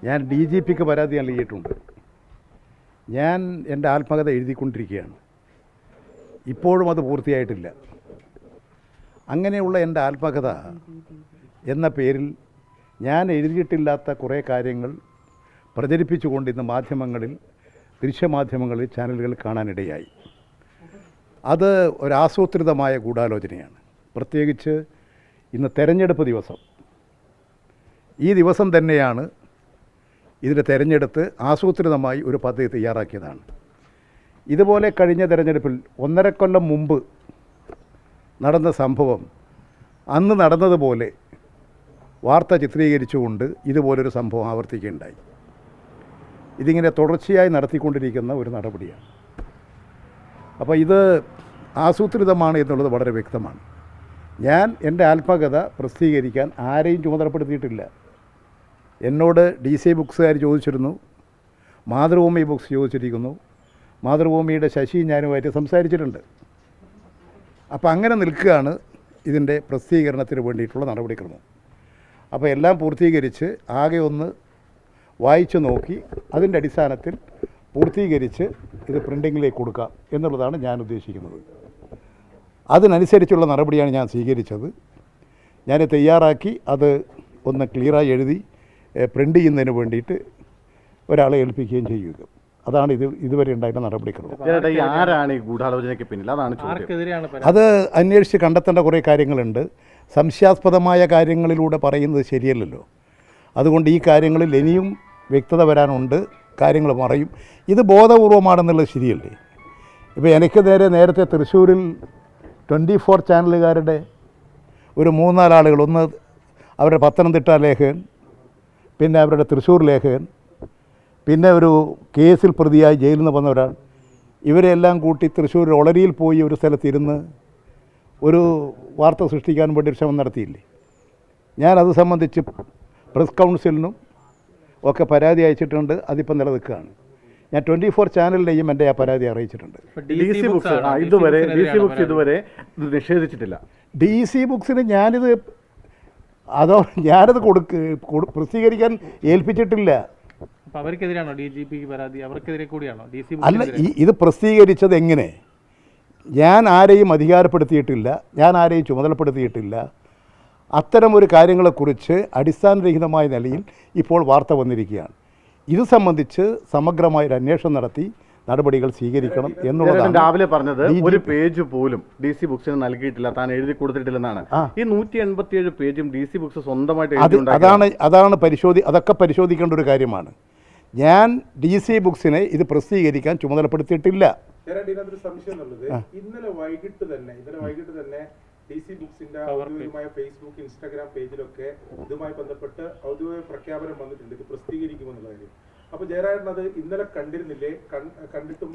ഞാൻ DGPക്ക് പരാതി നൽകിയിട്ടുണ്ട്. ഞാൻ എൻ്റെ ആത്മകഥ എഴുതിക്കൊണ്ടിരിക്കുകയാണ്. ഇപ്പോഴും അത് പൂർത്തിയായിട്ടില്ല. അങ്ങനെയുള്ള എൻ്റെ ആത്മകഥ എന്ന പേരിൽ ഞാൻ എഴുതിയിട്ടില്ലാത്ത കുറേ കാര്യങ്ങൾ പ്രചരിപ്പിച്ചുകൊണ്ട് ഇന്ന് മാധ്യമങ്ങളിൽ, ദൃശ്യമാധ്യമങ്ങളിൽ, ചാനലുകളിൽ കാണാനിടയായി. അത് ഒരാസൂത്രിതമായ ഗൂഢാലോചനയാണ്. പ്രത്യേകിച്ച് ഇന്ന് തെരഞ്ഞെടുപ്പ് ദിവസം. ഈ ദിവസം തന്നെയാണ് ഇതിനെ തിരഞ്ഞെടുത്ത് ആസൂത്രിതമായി ഒരു പദ്ധതി തയ്യാറാക്കിയതാണ്. ഇതുപോലെ കഴിഞ്ഞ തെരഞ്ഞെടുപ്പിൽ 1.5 കൊല്ലം മുമ്പ് നടന്ന സംഭവം അന്ന് നടന്നതുപോലെ വാർത്ത ചിത്രീകരിച്ചുകൊണ്ട് ഇതുപോലൊരു സംഭവം ആവർത്തിക്കുകയുണ്ടായി. ഇതിങ്ങനെ തുടർച്ചയായി നടത്തിക്കൊണ്ടിരിക്കുന്ന ഒരു നടപടിയാണ്. അപ്പോൾ ഇത് ആസൂത്രിതമാണ് എന്നുള്ളത് വളരെ വ്യക്തമാണ്. ഞാൻ എൻ്റെ ആത്മകഥ പ്രസിദ്ധീകരിക്കാൻ ആരെയും ചുമതലപ്പെടുത്തിയിട്ടില്ല. എന്നോട് DC ബുക്സുകാർ ചോദിച്ചിരുന്നു, മാതൃഭൂമി ബുക്സ് ചോദിച്ചിരിക്കുന്നു, മാതൃഭൂമിയുടെ ശശി ഞാനുമായിട്ട് സംസാരിച്ചിട്ടുണ്ട്. അപ്പോൾ അങ്ങനെ നിൽക്കുകയാണ് ഇതിൻ്റെ പ്രസിദ്ധീകരണത്തിന് വേണ്ടിയിട്ടുള്ള നടപടിക്രമം. അപ്പോൾ എല്ലാം പൂർത്തീകരിച്ച് ആകെ ഒന്ന് വായിച്ചു നോക്കി അതിൻ്റെ അടിസ്ഥാനത്തിൽ പൂർത്തീകരിച്ച് ഇത് പ്രിൻറ്റിങ്ങിലേക്ക് കൊടുക്കാം എന്നുള്ളതാണ് ഞാൻ ഉദ്ദേശിക്കുന്നത്. അതിനനുസരിച്ചുള്ള നടപടിയാണ് ഞാൻ സ്വീകരിച്ചത്. ഞാൻ തയ്യാറാക്കി അത് ഒന്ന് ക്ലിയറായി എഴുതി പ്രിൻ്റ് ചെയ്യുന്നതിന് വേണ്ടിയിട്ട് ഒരാളെ ഏൽപ്പിക്കുകയും ചെയ്യുക. അതാണ് ഇതുവരെ ഉണ്ടായിരുന്ന നടപടിക്രമം. ആരാണ് ഈ ഗൂഢാലോചനയ്ക്ക് പിന്നിൽ? അത് അന്വേഷിച്ച് കണ്ടെത്തേണ്ട കുറേ കാര്യങ്ങളുണ്ട്. സംശയാസ്പദമായ കാര്യങ്ങളിലൂടെ പറയുന്നത് ശരിയല്ലല്ലോ. അതുകൊണ്ട് ഈ കാര്യങ്ങളിൽ ഇനിയും വ്യക്തത വരാനുണ്ട്. കാര്യങ്ങൾ പറയും. ഇത് ബോധപൂർവമാണെന്നുള്ളത് ശരിയല്ലേ? ഇപ്പോൾ എനിക്ക് നേരത്തെ തൃശ്ശൂരിൽ 24 ചാനലുകാരുടെ ഒരു 3-4 ആളുകൾ, ഒന്ന് അവരുടെ പത്തനംതിട്ട ലേഖകൻ, പിന്നെ അവരുടെ തൃശ്ശൂർ ലേഖകൻ, പിന്നെ ഒരു കേസിൽ പ്രതിയായി ജയിലിൽ നിന്ന് വന്ന ഒരാൾ, ഇവരെല്ലാം കൂട്ടി തൃശ്ശൂർ ഒളരിയിൽ പോയി ഒരു സ്ഥലത്തിരുന്ന് ഒരു വാർത്ത സൃഷ്ടിക്കാൻ വേണ്ടി ഒരു ശ്രമം നടത്തിയില്ലേ? ഞാനത് സംബന്ധിച്ച് പ്രസ് കൗൺസിലിനും ഒക്കെ പരാതി അയച്ചിട്ടുണ്ട്. അതിപ്പോൾ നിലനിൽക്കുകയാണ്. ഞാൻ 24 ചാനലിനെയും എൻ്റെ ആ പരാതി അറിയിച്ചിട്ടുണ്ട്. DC ബുക്സ് ഇതുവരെ നിഷേധിച്ചിട്ടില്ല. DC ബുക്സിന് ഞാനിത് പ്രസിദ്ധീകരിക്കാൻ ഏൽപ്പിച്ചിട്ടില്ല. അവർക്കെതിരാണോ DGPക്ക് പരാതി? അവർക്കെതിരെ കൂടിയാണോ DC? അല്ല, ഇത് പ്രസിദ്ധീകരിച്ചത് എങ്ങനെ? ഞാൻ ആരെയും അധികാരപ്പെടുത്തിയിട്ടില്ല, ഞാൻ ആരെയും ചുമതലപ്പെടുത്തിയിട്ടില്ല. അത്തരം ഒരു കാര്യങ്ങളെക്കുറിച്ച് അടിസ്ഥാനരഹിതമായ നിലയിൽ ഇപ്പോൾ വാർത്ത വന്നിരിക്കുകയാണ്. ഇത് സംബന്ധിച്ച് സമഗ്രമായൊരു അന്വേഷണം നടത്തി നടപടികൾ സ്വീകരിക്കണം എന്നുള്ളതാണ്. രാവിലെ പറഞ്ഞത് ഒരു പേജ് പോലും DC ബുക്സിന് നൽകിയിട്ടില്ല, താൻ എഴുതി കൊടുത്തിട്ടില്ലെന്നാണ്. ഈ 187 പേജും DC ബുക്സ് സ്വന്തമായിട്ട് അതൊക്കെ പരിശോധിക്കേണ്ട ഒരു കാര്യമാണ്. ഞാൻ DC ബുക്സിനെ ഇത് പ്രസിദ്ധീകരിക്കാൻ ചുമതലപ്പെടുത്തിയിട്ടില്ല. ഇന്നലെ വൈകിട്ട് തന്നെ DC ബുക്സിന്റെ ഔദ്യോഗികമായ ഫേസ്ബുക്ക്, ഇൻസ്റ്റാഗ്രാം പേജിലൊക്കെ ഇതുമായി ബന്ധപ്പെട്ട് ഔദ്യോഗിക പ്രഖ്യാപനം വന്നിട്ടുണ്ട്, ഇത് പ്രസിദ്ധീകരിക്കുമെന്നുള്ള കാര്യം. അപ്പൊ ജയരാജൻ അത് ഇന്നലെ കണ്ടിരുന്നില്ലേ? കണ്ടിട്ടും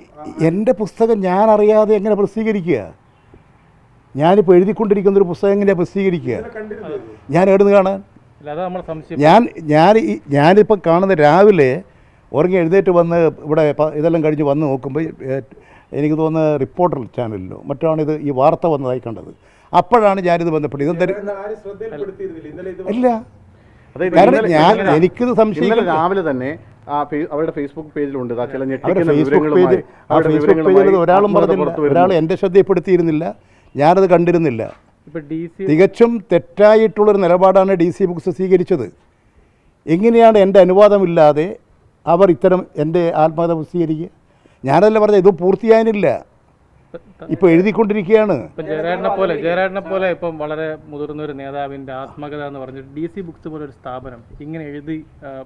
എൻ്റെ പുസ്തകം ഞാൻ അറിയാതെ എങ്ങനെ പ്രസിദ്ധീകരിക്കുക? ഞാനിപ്പോൾ എഴുതിക്കൊണ്ടിരിക്കുന്നൊരു പുസ്തകം എങ്ങനെയാണ് പ്രസിദ്ധീകരിക്കുക? ഞാൻ എവിടുന്ന് കാണാൻ? ഞാനിപ്പോൾ കാണുന്ന രാവിലെ ഉറങ്ങി എഴുന്നേറ്റ് വന്ന് ഇവിടെ ഇതെല്ലാം കഴിഞ്ഞ് വന്ന് നോക്കുമ്പോൾ എനിക്ക് തോന്നുന്ന റിപ്പോർട്ടർ ചാനലിലോ മറ്റാണ് ഈ വാർത്ത വന്നതായി കണ്ടത്. അപ്പോഴാണ് ഞാനിത് ബന്ധപ്പെട്ടത്. ഇല്ല, കാരണം എനിക്കിത് സംശയം. രാവിലെ തന്നെ അവരുടെ ഫേസ്ബുക്ക് പേജിലുണ്ട് ഒരാളും പറഞ്ഞില്ല, ഒരാൾ എൻ്റെ ശ്രദ്ധയിൽപ്പെടുത്തിയിരുന്നില്ല, ഞാനത് കണ്ടിരുന്നില്ല. തികച്ചും തെറ്റായിട്ടുള്ളൊരു നിലപാടാണ് DC ബുക്സ് സ്വീകരിച്ചത്. എങ്ങനെയാണ് എൻ്റെ അനുവാദമില്ലാതെ അവർ ഇത്തരം എൻ്റെ ആത്മകഥ പ്രസിദ്ധീകരിക്കുക? ഞാനല്ല പറഞ്ഞത്, ഇത് പൂർത്തിയായില്ല, ഇപ്പോൾ എഴുതിക്കൊണ്ടിരിക്കുകയാണ്. ജയരാജനെ പോലെ ഇപ്പം വളരെ മുതിർന്ന ഒരു നേതാവിൻ്റെ ആത്മകഥ എന്ന് പറഞ്ഞിട്ട് DC ബുക്സ് പോലെ ഒരു സ്ഥാപനം ഇങ്ങനെ എഴുതി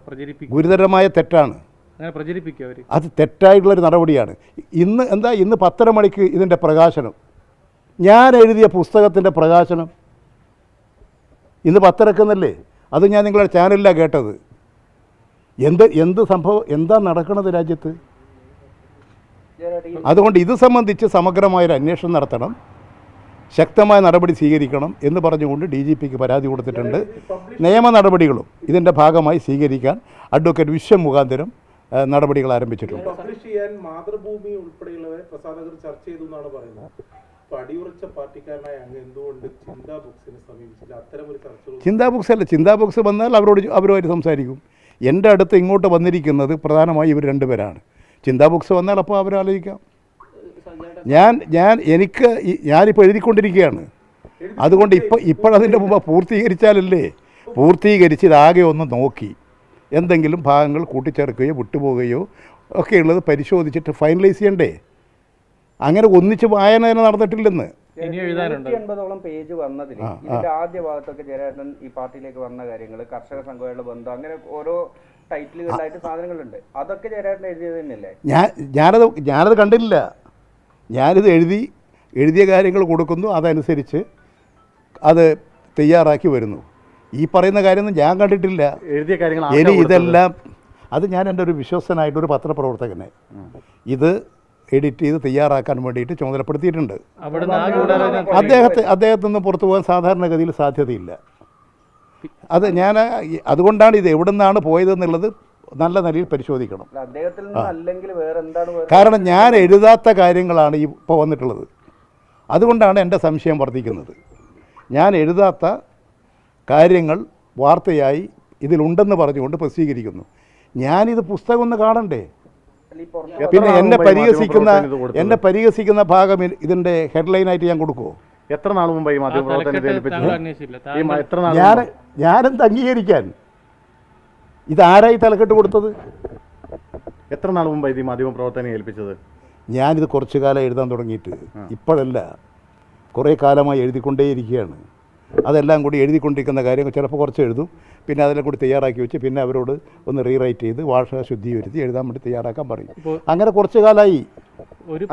പ്രചരിപ്പിക്കും, ഗുരുതരമായ തെറ്റാണ്. അങ്ങനെ പ്രചരിപ്പിക്കുക അവർ, അത് തെറ്റായിട്ടുള്ളൊരു നടപടിയാണ്. ഇന്ന് 10:30 മണിക്ക് ഇതിൻ്റെ പ്രകാശനം, ഞാൻ എഴുതിയ പുസ്തകത്തിൻ്റെ പ്രകാശനം ഇന്ന് 10:30 അത് ഞാൻ നിങ്ങളുടെ ചാനലിലാണ് കേട്ടത്. എന്ത് സംഭവം, എന്താ നടക്കുന്നത് രാജ്യത്ത്? അതുകൊണ്ട് ഇത് സംബന്ധിച്ച് സമഗ്രമായൊരു അന്വേഷണം നടത്തണം, ശക്തമായ നടപടി സ്വീകരിക്കണം എന്ന് പറഞ്ഞുകൊണ്ട് DGPക്ക് പരാതി കൊടുത്തിട്ടുണ്ട്. നിയമ നടപടികളും ഇതിൻ്റെ ഭാഗമായി സ്വീകരിക്കാൻ അഡ്വക്കേറ്റ് വിശ്വം മുഖാന്തരം നടപടികൾ ആരംഭിച്ചിട്ടുണ്ട്. മാതൃഭൂമി ഉൾപ്പെടെയുള്ളവരെ പ്രസാധകർ ചർച്ച ചെയ്തു എന്നാണ് പറയുന്നത്. അടിയുറച്ച പാർട്ടിക്കാരനായ അങ്ങ് എന്തുകൊണ്ട് ചിന്താ ബുക്സിനെ സമീപിച്ചില്ല? അത്തരം ഒരു ചർച്ച ചിന്താ ബുക്സ് അല്ല, ചിന്താ ബുക്സ് വന്നാൽ അവരുമായിട്ട് സംസാരിക്കും. എൻ്റെ അടുത്ത് ഇങ്ങോട്ട് വന്നിരിക്കുന്നത് പ്രധാനമായും ഇവർ രണ്ടുപേരാണ്. ചിന്താ ബുക്സ് വന്നാൽ അപ്പോൾ അവരാലോചിക്കാം. ഞാനിപ്പോൾ എഴുതിക്കൊണ്ടിരിക്കുകയാണ്. അതുകൊണ്ട് ഇപ്പോഴതിൻ്റെ മുമ്പ് പൂർത്തീകരിച്ചാലല്ലേ, പൂർത്തീകരിച്ച് ഇതാകെ ഒന്ന് നോക്കി എന്തെങ്കിലും ഭാഗങ്ങൾ കൂട്ടിച്ചേർക്കുകയോ വിട്ടുപോകുകയോ ഒക്കെയുള്ളത് പരിശോധിച്ചിട്ട് ഫൈനലൈസ് ചെയ്യണ്ടേ. അങ്ങനെ ഒന്നിച്ച് വായന തന്നെ നടന്നിട്ടില്ലെന്ന്. 180ഓളം പേജ് വന്നതിൽ ഇതിന്റെ ആദ്യ ഭാഗത്തൊക്കെ ജയരാജൻ ഈ പാർട്ടിയിലേക്ക് വന്ന കാര്യങ്ങൾ, കർഷക സംഘങ്ങളുടെ ബന്ധം, അങ്ങനെ ഓരോ ടൈറ്റിലുകളിലായിട്ട് സാധനങ്ങളുണ്ട്. അതൊക്കെ ജയരാജൻ എഴുതിയത് തന്നെയല്ലേ? ഞാനത് കണ്ടില്ല. ഞാനിത് എഴുതിയ കാര്യങ്ങൾ കൊടുക്കുന്നു, അതനുസരിച്ച് അത് തയ്യാറാക്കി വരുന്നു. ഈ പറയുന്ന കാര്യമൊന്നും ഞാൻ കണ്ടിട്ടില്ല. എഴുതിയ കാര്യങ്ങൾ ഇനി ഇതെല്ലാം അത് ഞാൻ എൻ്റെ ഒരു വിശ്വസ്തനായിട്ടൊരു പത്രപ്രവർത്തകനെ ഇത് എഡിറ്റ് ചെയ്ത് തയ്യാറാക്കാൻ വേണ്ടിയിട്ട് ചുമതലപ്പെടുത്തിയിട്ടുണ്ട്. അദ്ദേഹത്തിന് പുറത്തു പോകാൻ സാധാരണഗതിയിൽ സാധ്യതയില്ല. അതുകൊണ്ടാണ് ഇത് എവിടെ നിന്നാണ് പോയതെന്നുള്ളത് നല്ല നിലയിൽ പരിശോധിക്കണം. കാരണം ഞാൻ എഴുതാത്ത കാര്യങ്ങളാണ് ഇപ്പോൾ വന്നിട്ടുള്ളത്. അതുകൊണ്ടാണ് എൻ്റെ സംശയം വർദ്ധിക്കുന്നത്. ഞാൻ എഴുതാത്ത കാര്യങ്ങൾ വാർത്തയായി ഇതിലുണ്ടെന്ന് പറഞ്ഞുകൊണ്ട് പ്രസിദ്ധീകരിക്കുന്നു. ഞാനിത് പുസ്തകം ഒന്ന് കാണണ്ടേ? പിന്നെ എന്നെ പരിഹസിക്കുന്ന ഭാഗം ഇതിൻ്റെ ഹെഡ്ലൈനായിട്ട് ഞാൻ കൊടുക്കുമോ? എത്ര നാൾ മുമ്പ് ഈ ഞാനെന്ത് അംഗീകരിക്കാൻ? ഇതാരായി തലക്കെട്ട് കൊടുത്തത്? എത്ര നാൾ മുമ്പ് ഇത് മാധ്യമപ്രവർത്തനം ഏൽപ്പിച്ചത്? ഞാനിത് കുറച്ചു കാലം എഴുതാൻ തുടങ്ങിയിട്ട്, ഇപ്പോഴല്ല, കുറേ കാലമായി എഴുതിക്കൊണ്ടേയിരിക്കുകയാണ്. അതെല്ലാം കൂടി എഴുതിക്കൊണ്ടിരിക്കുന്ന കാര്യങ്ങൾ ചിലപ്പോൾ കുറച്ച് എഴുതും, പിന്നെ അതെല്ലാം കൂടി തയ്യാറാക്കി വെച്ച് പിന്നെ അവരോട് ഒന്ന് റീറൈറ്റ് ചെയ്ത് ഭാഷ ശുദ്ധീകരിച്ച് എഴുതാൻ വേണ്ടി തയ്യാറാക്കാൻ പറയും. അങ്ങനെ കുറച്ച് കാലമായി ഒരു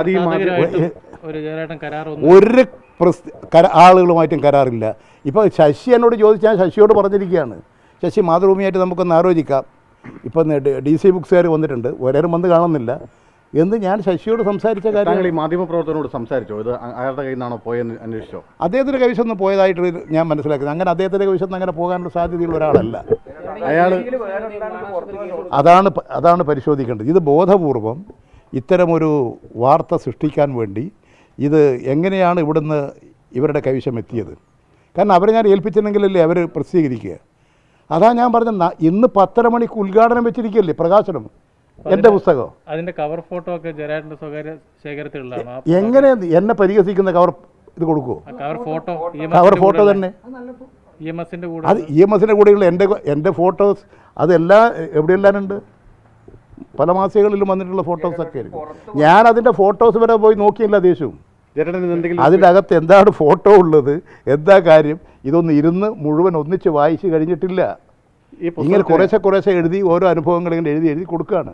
ആളുകളുമായിട്ടും കരാറില്ല. ഇപ്പോൾ ശശി എന്നോട് ചോദിച്ചാൽ ശശിയോട് പറഞ്ഞിരിക്കുകയാണ്, ശശി മാതൃഭൂമിയായിട്ട് നമുക്കൊന്ന് ആലോചിക്കാം. ഇപ്പം DC ബുക്സുകാർ വന്നിട്ടുണ്ട്, ഒരാരും വന്ന് കാണുന്നില്ല എന്ന് ഞാൻ ശശിയോട് സംസാരിച്ച കാര്യം. ഈ മാധ്യമപ്രവർത്തനോട് സംസാരിച്ചോ? ഇത് അയാളുടെ കയ്യിൽ നിന്നാണോ പോയെന്ന് അന്വേഷിച്ചോ? അദ്ദേഹത്തിൻ്റെ കൈവശമൊന്നും പോയതായിട്ട് ഞാൻ മനസ്സിലാക്കുന്നത്. അങ്ങനെ അദ്ദേഹത്തിൻ്റെ കൈവശം അങ്ങനെ പോകാനുള്ള സാധ്യതയുള്ള ഒരാളല്ല അയാൾ. അതാണ് പരിശോധിക്കേണ്ടത്. ഇത് ബോധപൂർവം ഇത്തരമൊരു വാർത്ത സൃഷ്ടിക്കാൻ വേണ്ടി ഇത് എങ്ങനെയാണ് ഇവിടുന്ന് ഇവരുടെ കൈവശം എത്തിയത്? കാരണം അവരെ ഞാൻ ഏൽപ്പിച്ചിട്ടുണ്ടെങ്കിലല്ലേ അവർ പ്രസിദ്ധീകരിക്കുക. അതാ ഞാൻ പറഞ്ഞ ഇന്ന് 10:30 മണിക്ക് ഉദ്ഘാടനം വെച്ചിരിക്കുകയല്ലേ, പ്രകാശനം, എൻ്റെ പുസ്തകം. അതിന്റെ കവർ ഫോട്ടോ ഒക്കെ ജയരാജന്റെ സ്വകാര്യ ശേഖരത്തിലുള്ളതാണ്. എങ്ങനെ എന്നെ പരിഹസിക്കുന്ന കവർ ഇത് കൊടുക്കുമോ? കവർ ഫോട്ടോ തന്നെ അത് EMSന്റെ കൂടെയുള്ള എൻ്റെ ഫോട്ടോസ് അതെല്ലാം എവിടെയെല്ലാം ഉണ്ട്. പല മാസികകളിലും വന്നിട്ടുള്ള ഫോട്ടോസൊക്കെ ആയിരിക്കും. ഞാൻ അതിൻ്റെ ഫോട്ടോസ് വരെ പോയി നോക്കിയില്ല ദേശവും. അതിൻ്റെ അകത്ത് എന്താണ് ഫോട്ടോ ഉള്ളത്, എന്താ കാര്യം, ഇതൊന്നും ഇരുന്ന് മുഴുവൻ ഒന്നിച്ച് വായിച്ച് കഴിഞ്ഞിട്ടില്ല. ഇങ്ങനെ കുറേശ്ശെ എഴുതി ഓരോ അനുഭവങ്ങൾ ഇങ്ങനെ എഴുതി കൊടുക്കുകയാണ്.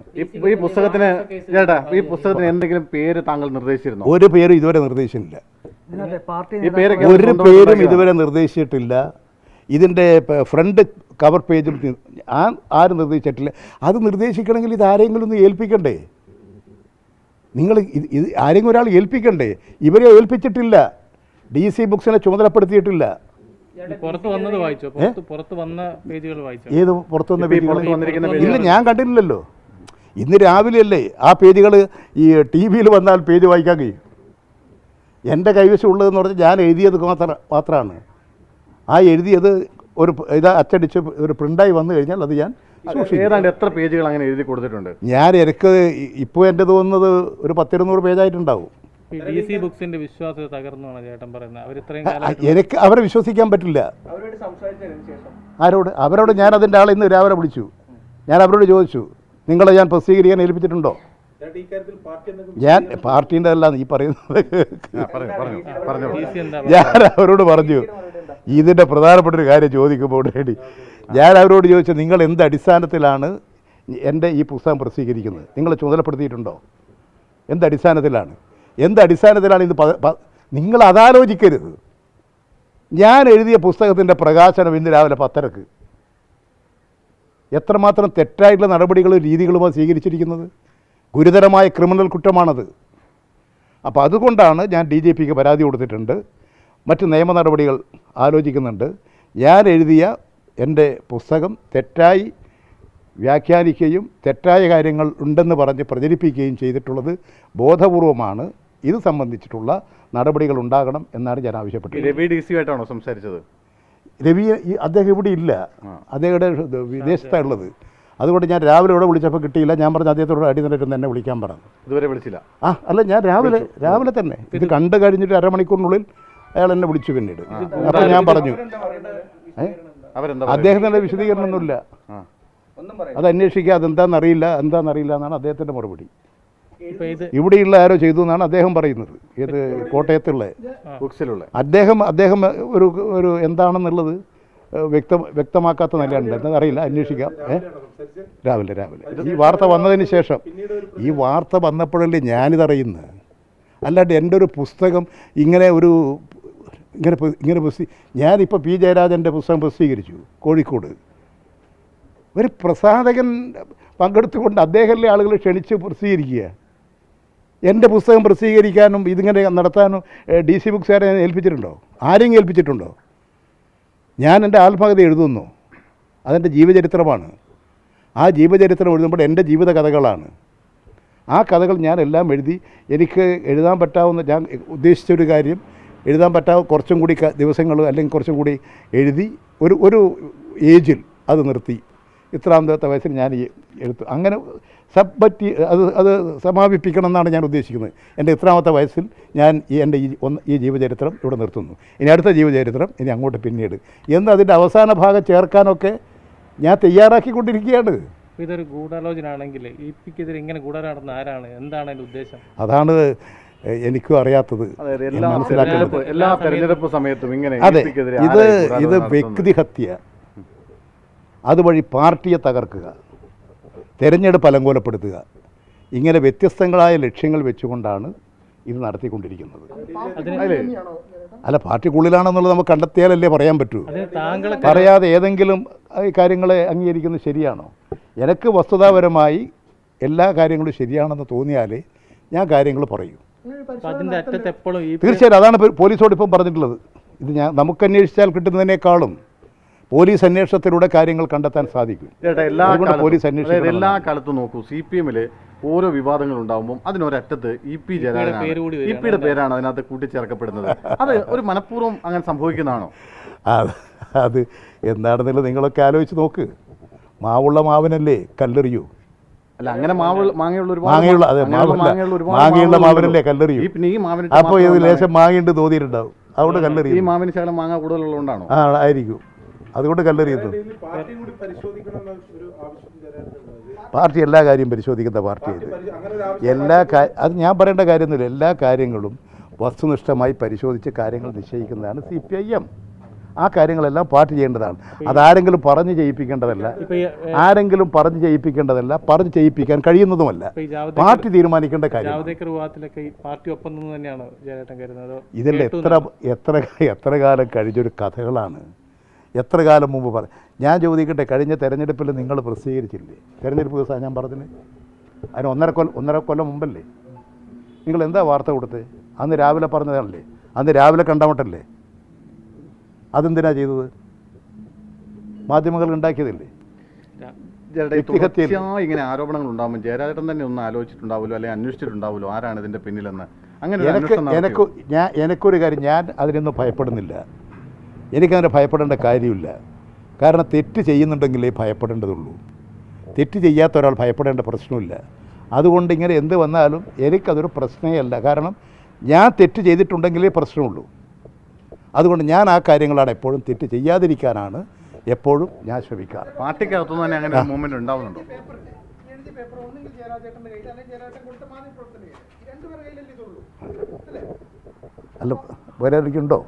ഈ പുസ്തകത്തിന് എന്തെങ്കിലും പേര് താങ്കൾ നിർദ്ദേശിച്ചിരുന്നോ? ഒരു പേരും ഇതുവരെ നിർദ്ദേശിച്ചിട്ടില്ല. ഒരു പേരും ഇതുവരെ നിർദ്ദേശിച്ചിട്ടില്ല. ഇതിൻ്റെ ഫ്രണ്ട് കവർ പേജും ആരും നിർദ്ദേശിച്ചിട്ടില്ല. അത് നിർദ്ദേശിക്കണമെങ്കിൽ ഇത് ആരെങ്കിലും ഒന്ന് ഏൽപ്പിക്കണ്ടേ? നിങ്ങൾ ഇത് ആരെങ്കിലും ഒരാൾ ഏൽപ്പിക്കണ്ടേ? ഇവരെ ഏൽപ്പിച്ചിട്ടില്ല. DC ബുക്സിനെ ചുമതലപ്പെടുത്തിയിട്ടില്ല. പുറത്ത് വന്നത് വായിച്ചോ? പുറത്ത് വന്ന പേജുകൾ വായിച്ചോ? ഏത് പുറത്തു വന്ന പേജുകൾ? ഇല്ല, ഞാൻ കണ്ടിട്ടില്ലല്ലോ. ഇന്ന് രാവിലെയല്ലേ ആ പേജുകൾ ഈ TV വന്നാൽ പേജ് വായിക്കാൻ കഴിയും. എൻ്റെ കൈവശം ഉള്ളതെന്ന് പറഞ്ഞാൽ ഞാൻ എഴുതിയത് മാത്രമാണ്. ആ എഴുതിയത് ഒരു അച്ചടിച്ച് ഒരു പ്രിൻ്റായി വന്നു കഴിഞ്ഞാൽ അത് ഞാൻ ഏതാണ്ട് എത്ര പേജുകൾ അങ്ങനെ എഴുതി കൊടുത്തിട്ടുണ്ട്? എനിക്ക് ഇപ്പോൾ എൻ്റെ തോന്നുന്നത് ഒരു 10-200 പേജായിട്ടുണ്ടാവും. DC ബുക്സിന്റെ വിശ്വാസ്യത തകർന്നാണ് ചേട്ടൻ പറയുന്നത്. അവർ ഇത്രയും കാലം എനിക്ക് അവരെ വിശ്വസിക്കാൻ പറ്റില്ല. ആരോട്? അവരോട് ഞാൻ അതിൻ്റെ ആളെ ഇന്ന് രാവിലെ വിളിച്ചു. ഞാൻ അവരോട് ചോദിച്ചു, നിങ്ങളെ ഞാൻ പ്രസിദ്ധീകരിക്കാൻ ഏൽപ്പിച്ചിട്ടുണ്ടോ? ഞാൻ പാർട്ടീൻ്റെ അല്ല ഈ പറയുന്നത്. ഞാൻ അവരോട് പറഞ്ഞു, ഇതിൻ്റെ പ്രധാനപ്പെട്ട ഒരു കാര്യം ചോദിക്കുമ്പോൾ വേണ്ടി ഞാൻ അവരോട് ചോദിച്ചു, നിങ്ങൾ എന്ത് അടിസ്ഥാനത്തിലാണ് എൻ്റെ ഈ പുസ്തകം പ്രസിദ്ധീകരിക്കുന്നത്? നിങ്ങൾ ചുമതലപ്പെടുത്തിയിട്ടുണ്ടോ? എന്തടിസ്ഥാനത്തിലാണ് ഇത്? നിങ്ങൾ അതാലോചിക്കരുത്. ഞാൻ എഴുതിയ പുസ്തകത്തിൻ്റെ പ്രകാശനം ഇന്ന് രാവിലെ 10:30. എത്രമാത്രം തെറ്റായിട്ടുള്ള നടപടികളും രീതികളുമാണ് സ്വീകരിച്ചിരിക്കുന്നത്. ഗുരുതരമായ ക്രിമിനൽ കുറ്റമാണത്. അപ്പോൾ അതുകൊണ്ടാണ് ഞാൻ DGPക്ക് പരാതി കൊടുത്തിട്ടുണ്ട്. മറ്റ് നിയമ നടപടികൾ ആലോചിക്കുന്നുണ്ട്. ഞാൻ എഴുതിയ എൻ്റെ പുസ്തകം തെറ്റായി വ്യാഖ്യാനിക്കുകയും തെറ്റായ കാര്യങ്ങൾ ഉണ്ടെന്ന് പറഞ്ഞ് പ്രചരിപ്പിക്കുകയും ചെയ്തിട്ടുള്ളത് ബോധപൂർവമാണ്. ഇത് സംബന്ധിച്ചിട്ടുള്ള നടപടികൾ ഉണ്ടാകണം എന്നാണ് ഞാൻ ആവശ്യപ്പെട്ടത്. രവി DC ആയിട്ടാണോ സംസാരിച്ചത്? രവി അദ്ദേഹം ഇവിടെ ഇല്ല, അദ്ദേഹം വിദേശത്താണ് ഉള്ളത്. അതുകൊണ്ട് ഞാൻ രാവിലെ ഇവിടെ വിളിച്ചപ്പോൾ കിട്ടിയില്ല. ഞാൻ പറഞ്ഞ അദ്ദേഹത്തോട് അടിനിരട്ടുന്ന എന്നെ വിളിക്കാൻ പറഞ്ഞു. ഇതുവരെ വിളിച്ചില്ല. അല്ല, ഞാൻ രാവിലെ തന്നെ ഇത് കണ്ടു കഴിഞ്ഞിട്ട് അരമണിക്കൂറിനുള്ളിൽ അയാൾ എന്നെ വിളിച്ചു. പിന്നീട് അപ്പോൾ ഞാൻ പറഞ്ഞു, അദ്ദേഹത്തിൻ്റെ വിശദീകരണമൊന്നുമില്ല, അത് അന്വേഷിക്കുക, എന്താണെന്നറിയില്ല എന്നാണ് അദ്ദേഹത്തിൻ്റെ മറുപടി. ഇവിടെയുള്ള ആരോ ചെയ്തു എന്നാണ് അദ്ദേഹം പറയുന്നത്. ഏത് കോട്ടയത്തുള്ള ബുക്സിലുള്ള അദ്ദേഹം ഒരു എന്താണെന്നുള്ളത് വ്യക്തമാക്കാത്ത നിലയുണ്ട്. എന്നറിയില്ല, അന്വേഷിക്കാം. രാവിലെ ഈ വാർത്ത വന്നതിന് ശേഷം, ഈ വാർത്ത വന്നപ്പോഴല്ലേ ഞാനിതറിയുന്നത്. അല്ലാണ്ട് എൻ്റെ ഒരു പുസ്തകം ഇങ്ങനെ ഞാനിപ്പോൾ പി ജയരാജൻ്റെ പുസ്തകം പ്രസിദ്ധീകരിച്ചു കോഴിക്കോട്. ഒരു പ്രസാധകൻ പങ്കെടുത്തുകൊണ്ട് അദ്ദേഹമല്ലേ ആളുകളെ ക്ഷണിച്ച് പ്രസിദ്ധീകരിക്കുക. എൻ്റെ പുസ്തകം പ്രസിദ്ധീകരിക്കാനും ഇതിങ്ങനെ നടത്താനും DC ബുക്സുകാരെ ഏൽപ്പിച്ചിട്ടുണ്ടോ? ആരെങ്കിലും ഏൽപ്പിച്ചിട്ടുണ്ടോ? ഞാൻ എൻ്റെ ആത്മകഥ എഴുതുന്നു, അതെൻ്റെ ജീവചരിത്രമാണ്. ആ ജീവചരിത്രം എഴുതുമ്പോൾ എൻ്റെ ജീവിത കഥകളാണ്. ആ കഥകൾ ഞാൻ എല്ലാം എഴുതി, എനിക്ക് എഴുതാൻ പറ്റാവുന്ന, ഞാൻ ഉദ്ദേശിച്ചൊരു കാര്യം എഴുതാൻ പറ്റാവുന്ന കുറച്ചും കൂടി ദിവസങ്ങൾ അല്ലെങ്കിൽ കുറച്ചും കൂടി എഴുതി ഒരു ഏജിൽ അത് നിർത്തി. ഇത്രാമത്തെ വയസ്സിൽ ഞാൻ എഴുത്തു. അങ്ങനെ അത് സമാപിപ്പിക്കണം എന്നാണ് ഞാൻ ഉദ്ദേശിക്കുന്നത്. എൻ്റെ ഇത്രാമത്തെ വയസ്സിൽ ഞാൻ എൻ്റെ ഈ ജീവചരിത്രം ഇവിടെ നിർത്തുന്നു. ഇനി അടുത്ത ജീവചരിത്രം ഇനി അങ്ങോട്ട് പിന്നീട് എന്ന് അതിൻ്റെ അവസാന ഭാഗം ചേർക്കാനൊക്കെ ഞാൻ തയ്യാറാക്കിക്കൊണ്ടിരിക്കുകയാണ്. ഇതൊരു ഗൂഢാലോചന ആണെങ്കിൽ ഇപ്പിക്കെതിരെ ഇങ്ങനെ ഗൂഢാലോചന നടന്ന ആരാണ്, എന്താണ് അതിൻ്റെ ഉദ്ദേശം? അതാണ് എനിക്കും അറിയാത്തത്. എല്ലാ തെരഞ്ഞെടുപ്പ് സമയത്തും ഇങ്ങനെ അതെ, ഇത് വ്യക്തിഹത്യ, അതുവഴി പാർട്ടിയെ തകർക്കുക, തെരഞ്ഞെടുപ്പ് അലങ്കോലപ്പെടുത്തുക, ഇങ്ങനെ വ്യത്യസ്തങ്ങളായ ലക്ഷ്യങ്ങൾ വെച്ചുകൊണ്ടാണ് ഇത് നടത്തിക്കൊണ്ടിരിക്കുന്നത്. അല്ല, പാർട്ടിക്കുള്ളിലാണെന്നുള്ളത് നമുക്ക് കണ്ടെത്തിയാലല്ലേ പറയാൻ പറ്റൂ. പറയാതെ ഏതെങ്കിലും കാര്യങ്ങളെ അംഗീകരിക്കുന്നത് ശരിയാണോ? എനിക്ക് വസ്തുതാപരമായി എല്ലാ കാര്യങ്ങളും ശരിയാണെന്ന് തോന്നിയാലേ ഞാൻ കാര്യങ്ങൾ പറയൂ. തീർച്ചയായും അതാണ് പോലീസോട് ഇപ്പം പറഞ്ഞിട്ടുള്ളത്. ഇത് നമുക്ക് അന്വേഷിച്ചാൽ കിട്ടുന്നതിനേക്കാളും പോലീസ് അന്വേഷണത്തിലൂടെ കാര്യങ്ങൾ കണ്ടെത്താൻ സാധിക്കും. പോലീസ് അന്വേഷണം എല്ലാ കാലത്തും നോക്കൂ, CPM-ൽ ഓരോ വിവാദങ്ങൾ ഉണ്ടാകുമ്പോൾ അതിനൊരറ്റത്ത് EP ജയരാജനാണ്, EP-യുടെ പേരാണ് അതിനകത്ത് കൂട്ടിച്ചേർക്കപ്പെടുന്നത്. അത് ഒരു മനഃപൂർവ്വം അങ്ങനെ സംഭവിക്കുന്നതാണോ? അത് എന്താണെന്നുള്ളത് നിങ്ങളൊക്കെ ആലോചിച്ച് നോക്ക്. മാവുള്ള മാവിനല്ലേ കല്ലെറിയൂ? അല്ല, അങ്ങനെ മാങ്ങയുള്ള മാവിനല്ലേ കല്ലെറിയൂ? അപ്പോൾ ഇത് ലേശം മാങ്ങയുണ്ട് തോന്നിയിട്ടുണ്ടാവും, അതുകൊണ്ട് കല്ലെറിയും. ഈ മാവിന് ശകലം മാങ്ങ കൂടുതലുള്ളതുകൊണ്ടാണോ? ആയിരിക്കും, അതുകൊണ്ട് കല്ലെറിയുന്നത്. പാർട്ടി എല്ലാ കാര്യം പരിശോധിക്കുന്ന പാർട്ടിയായത്. അത് ഞാൻ പറയേണ്ട കാര്യമൊന്നുമില്ല. എല്ലാ കാര്യങ്ങളും വസ്തുനിഷ്ഠമായി പരിശോധിച്ച് കാര്യങ്ങൾ നിശ്ചയിക്കുന്നതാണ് CPIM. ആ കാര്യങ്ങളെല്ലാം പാർട്ടി ചെയ്യേണ്ടതാണ്. അതാരെങ്കിലും പറഞ്ഞു ചെയ്യിപ്പിക്കേണ്ടതല്ല, പറഞ്ഞു ചെയ്യിപ്പിക്കാൻ കഴിയുന്നതുമല്ല. പാർട്ടി തീരുമാനിക്കേണ്ട കാര്യം. ഇതെല്ലാം എത്ര കാലം കഴിഞ്ഞൊരു കഥകളാണ്. എത്ര കാലം മുമ്പ് ഞാൻ ചോദിക്കട്ടെ, കഴിഞ്ഞ തെരഞ്ഞെടുപ്പിൽ നിങ്ങൾ പ്രസിദ്ധീകരിച്ചില്ലേ? തെരഞ്ഞെടുപ്പ് ദിവസം ഞാൻ പറഞ്ഞില്ലേ? അതിന് ഒന്നര കൊല്ലം മുമ്പല്ലേ നിങ്ങൾ എന്താ വാർത്ത കൊടുത്തത്? അന്ന് രാവിലെ പറഞ്ഞതല്ലേ? അന്ന് രാവിലെ കണ്ടമട്ടല്ലേ? അതെന്തിനാ ചെയ്തത്? മാധ്യമങ്ങൾ ഉണ്ടാക്കിയതല്ലേ? ഇങ്ങനെ ആരോപണങ്ങൾ ഉണ്ടാകുമ്പോൾ ജയരാജൻ തന്നെ ഒന്നും ആലോചിച്ചിട്ടുണ്ടാവുമല്ലോ, അല്ലെങ്കിൽ അന്വേഷിച്ചിട്ടുണ്ടാവുമല്ലോ ആരാണ് ഇതിന്റെ പിന്നിലെന്ന്. അങ്ങനെ എനിക്കൊരു കാര്യം, ഞാൻ അതിനൊന്നും ഭയപ്പെടുന്നില്ല. എനിക്കതിനെ ഭയപ്പെടേണ്ട കാര്യമില്ല. കാരണം തെറ്റ് ചെയ്യുന്നുണ്ടെങ്കിലേ ഭയപ്പെടേണ്ടതുള്ളൂ. തെറ്റ് ചെയ്യാത്ത ഒരാൾ ഭയപ്പെടേണ്ട പ്രശ്നമില്ല. അതുകൊണ്ട് ഇങ്ങനെ എന്ത് വന്നാലും എനിക്കതൊരു പ്രശ്നമേ അല്ല. കാരണം ഞാൻ തെറ്റ് ചെയ്തിട്ടുണ്ടെങ്കിലേ പ്രശ്നമുള്ളൂ. അതുകൊണ്ട് ഞാൻ ആ കാര്യങ്ങളാണ് എപ്പോഴും തെറ്റ് ചെയ്യാതിരിക്കാനാണ് എപ്പോഴും ഞാൻ ശ്രമിക്കാറ്. പാർട്ടിക്കകത്തുനിന്ന് തന്നെ അങ്ങനെ മൂവ്മെന്റ് ഉണ്ടാവുന്നുണ്ടോ? അല്ല, വേറെ ആർക്കുണ്ടോ?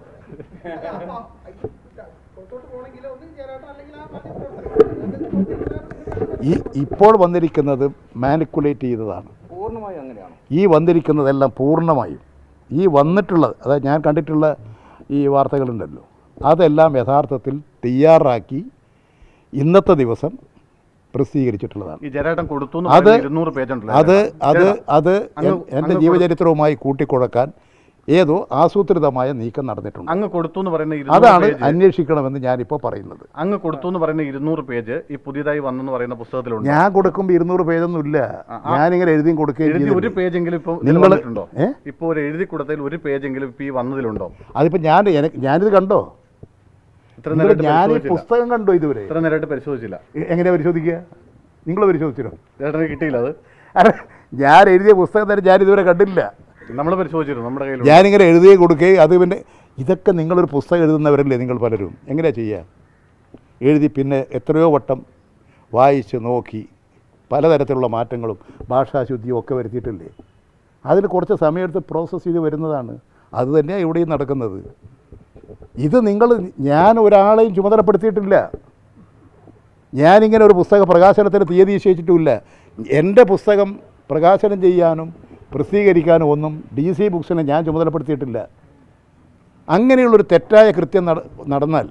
ഇപ്പോൾ വന്നിരിക്കുന്നത് മാനിക്കുലേറ്റ് ചെയ്തതാണ്. ഈ വന്നിരിക്കുന്നതെല്ലാം പൂർണ്ണമായും ഈ വന്നിട്ടുള്ളത്, അതായത് ഞാൻ കണ്ടിട്ടുള്ള ഈ വാർത്തകളുണ്ടല്ലോ, അതെല്ലാം യഥാർത്ഥത്തിൽ തയ്യാറാക്കി ഇന്നത്തെ ദിവസം പ്രസിദ്ധീകരിച്ചിട്ടുള്ളതാണ്. അത് എൻ്റെ ജീവചരിത്രവുമായി കൂട്ടിക്കുഴക്കാൻ ഏതോ ആസൂത്രിതമായ നീക്കം നടന്നിട്ടുണ്ട്. അങ്ങ് കൊടുത്തു എന്ന് പറയുന്ന അതാണ് അന്വേഷിക്കണമെന്ന് ഞാനിപ്പോൾ പറയുന്നത്. അങ്ങ് കൊടുത്തു എന്ന് പറയുന്ന 200 പേജ് ഈ പുതിയതായി വന്നെന്ന് പറയുന്ന പുസ്തകത്തിലുണ്ട്. ഞാൻ കൊടുക്കുമ്പോൾ 200 പേജൊന്നും ഇല്ല. ഞാനിങ്ങനെ എഴുതി കൊടുക്കുകയും ഒരു പേജെങ്കിലും ഇപ്പോൾ ഇപ്പോൾ ഒരു എഴുതി കൊടുത്തതിൽ ഒരു പേജെങ്കിലും ഇപ്പോൾ ഈ വന്നതിലുണ്ടോ? അതിപ്പോൾ ഞാനിത് കണ്ടോ? ഞാൻ പുസ്തകം കണ്ടോ? ഇതുവരെ ഇത്ര നേരമായിട്ട് പരിശോധിച്ചില്ല. എങ്ങനെയാ പരിശോധിക്കുക? നിങ്ങൾ പരിശോധിച്ചിരുന്നു? ചേട്ടന് കിട്ടിയില്ല അത്? അല്ല, ഞാൻ എഴുതിയ പുസ്തകം തന്നെ ഞാനിതുവരെ കണ്ടില്ല. നമ്മൾ പരിശോധിച്ചിരുന്നു, നമ്മുടെ കയ്യിൽ ഞാനിങ്ങനെ എഴുതുകയും കൊടുക്കുകയും അത് പിന്നെ ഇതൊക്കെ നിങ്ങളൊരു പുസ്തകം എഴുതുന്നവരല്ലേ നിങ്ങൾ പലരും? എങ്ങനെയാണ് ചെയ്യുക? എഴുതി പിന്നെ എത്രയോ വട്ടം വായിച്ച് നോക്കി പലതരത്തിലുള്ള മാറ്റങ്ങളും ഭാഷാശുദ്ധിയും ഒക്കെ വരുത്തിയിട്ടില്ലേ? അതിൽ കുറച്ച് സമയമെടുത്ത് പ്രോസസ്സ് ചെയ്ത് വരുന്നതാണ്. അത് തന്നെയാണ് ഇവിടെയും നടക്കുന്നത്. ഇത് ഞാൻ ഒരാളെയും ചുമതലപ്പെടുത്തിയിട്ടില്ല. ഞാനിങ്ങനെ ഒരു പുസ്തക പ്രകാശനത്തിന് തീയതി നിശ്ചയിച്ചിട്ടുമില്ല. എൻ്റെ പുസ്തകം പ്രകാശനം ചെയ്യാനും പ്രസിദ്ധീകരിക്കാനും ഒന്നും DC ബുക്സിനെ ഞാൻ ചുമതലപ്പെടുത്തിയിട്ടില്ല. അങ്ങനെയുള്ളൊരു തെറ്റായ കൃത്യം നടന്നാൽ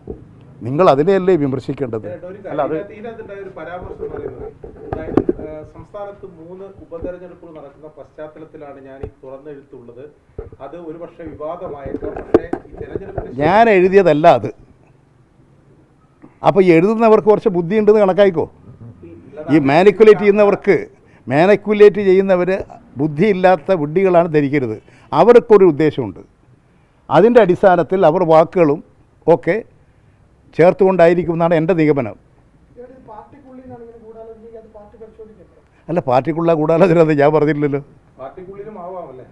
നിങ്ങൾ അതിനെയല്ലേ വിമർശിക്കേണ്ടത്? ഇതിനകത്തുണ്ടായ ഒരു പരാമർശം പറയുന്നത്, അതായത് സംസ്ഥാനത്ത് 3 ഉപതെരഞ്ഞെടുപ്പുകൾ നടക്കുന്ന പശ്ചാത്തലത്തിലാണ് ഞാൻ ഈ തുറന്നെഴുത്തുള്ളത്. അത് ഒരുപക്ഷെ വിവാദമായേക്കാം. പക്ഷേ ഈ തെരഞ്ഞെടുപ്പിന് ഞാൻ എഴുതിയതല്ല അത്. അപ്പോൾ ഈ എഴുതുന്നവർക്ക് കുറച്ച് ബുദ്ധിയുണ്ടെന്ന് കണക്കായിക്കോ. ഈ മാനിക്കുലേറ്റ് ചെയ്യുന്നവർ ബുദ്ധിയില്ലാത്ത വിഡ്ഢികളാണ് ധരിക്കരുത്. അവർക്കൊരു ഉദ്ദേശമുണ്ട്. അതിൻ്റെ അടിസ്ഥാനത്തിൽ അവർ വാക്കുകളും ഒക്കെ ചേർത്തുകൊണ്ടായിരിക്കും എന്നാണ് എൻ്റെ നിഗമനം. അല്ല, പാർട്ടിക്കുള്ള ഗൂഢാലോചന അത് ഞാൻ പറഞ്ഞില്ലല്ലോ. പാർട്ടിക്കുള്ളിലും ആവാമല്ലേ?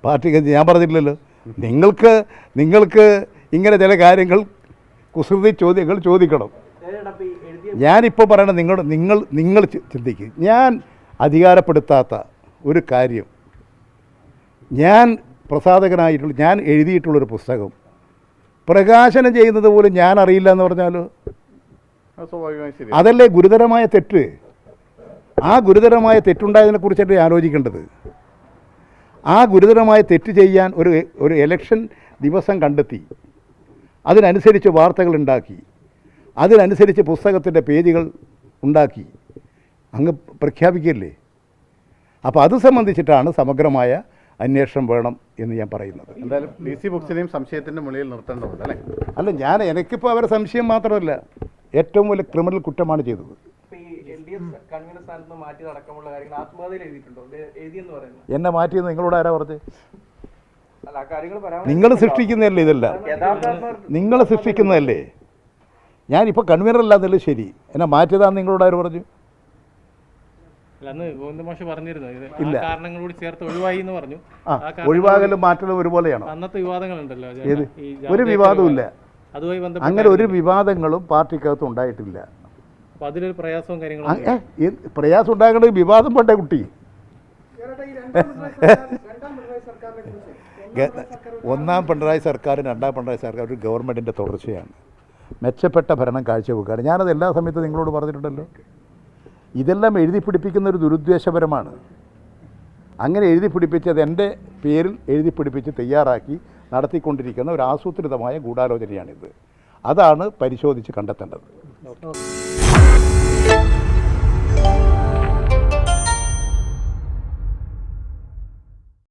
പാർട്ടിക്ക് ഞാൻ പറഞ്ഞില്ലല്ലോ. നിങ്ങൾക്ക് ഇങ്ങനെ ചില കാര്യങ്ങൾ കുസൃതി ചോദ്യങ്ങൾ ചോദിക്കണം. ഞാനിപ്പോൾ പറയണത് നിങ്ങൾ ചിന്തിക്കുക. ഞാൻ അധികാരപ്പെടുത്താത്ത ഒരു കാര്യം, ഞാൻ ഞാൻ എഴുതിയിട്ടുള്ളൊരു പുസ്തകം പ്രകാശനം ചെയ്യുന്നത് പോലും ഞാൻ അറിയില്ല എന്ന് പറഞ്ഞാലോ? സ്വാഭാവികമായി ശരി. അതല്ലേ ഗുരുതരമായ തെറ്റ്. ആ ഗുരുതരമായ തെറ്റുണ്ടായതിനെക്കുറിച്ചല്ലേ ആലോചിക്കേണ്ടത്. ആ ഗുരുതരമായ തെറ്റ് ചെയ്യാൻ ഒരു ഇലക്ഷൻ ദിവസം കണ്ടെത്തി, അതിനനുസരിച്ച് വാർത്തകൾ ഉണ്ടാക്കി, അതിനനുസരിച്ച് പുസ്തകത്തിൻ്റെ പേജുകൾ ഉണ്ടാക്കി അങ്ങ് പ്രഖ്യാപിക്കില്ലേ? അപ്പോൾ അത് സംബന്ധിച്ചിട്ടാണ് സമഗ്രമായ അന്വേഷണം വേണം എന്ന് ഞാൻ പറയുന്നത്. എന്തായാലും DC ബുക്സിനെയും സംശയത്തിൻ്റെ മുകളിൽ നിർത്തേണ്ടതുണ്ട് അല്ലേ? അല്ല, എനിക്കിപ്പോൾ അവരെ സംശയം മാത്രമല്ല, ഏറ്റവും വലിയ ക്രിമിനൽ കുറ്റമാണ് ചെയ്തത്. എന്നെ മാറ്റിയെന്ന് നിങ്ങളോട് ആരാ പറഞ്ഞത്? നിങ്ങൾ സൃഷ്ടിക്കുന്നതല്ലേ ഇതെല്ലാം? നിങ്ങൾ സൃഷ്ടിക്കുന്നതല്ലേ? ഞാനിപ്പോൾ കൺവീനർ അല്ലാന്നല്ലേ ശരി, എന്നെ മാറ്റിയതാന്ന് നിങ്ങളോട് ആര് പറഞ്ഞു? ഇല്ല, ഒഴിവാകലും മാറ്റലും ഒരുപോലെയാണോ? ഒരു വിവാദവും ഇല്ല. അങ്ങനെ ഒരു വിവാദങ്ങളും പാർട്ടിക്കകത്ത് ഉണ്ടായിട്ടില്ല. പ്രയാസം ഉണ്ടാകേണ്ടത് വിവാദം പോട്ടെ കുട്ടി. ഒന്നാം പിണറായി സർക്കാരും രണ്ടാം പിണറായി സർക്കാർ ഒരു ഗവൺമെൻറ്റിൻ്റെ തുടർച്ചയാണ്. മെച്ചപ്പെട്ട ഭരണം കാഴ്ചവെക്കുകയാണ്. ഞാനത് എല്ലാ സമയത്തും നിങ്ങളോട് പറഞ്ഞിട്ടുണ്ടല്ലോ. ഇതെല്ലാം എഴുതി പിടിപ്പിക്കുന്ന ഒരു ദുരുദ്ദേശപരമാണ്. അങ്ങനെ എഴുതി പിടിപ്പിച്ചത് എൻ്റെ പേരിൽ എഴുതി പിടിപ്പിച്ച് തയ്യാറാക്കി നടത്തിക്കൊണ്ടിരിക്കുന്ന ഒരു ആസൂത്രിതമായ ഗൂഢാലോചനയാണിത്. അതാണ് പരിശോധിച്ച് കണ്ടെത്തേണ്ടത്.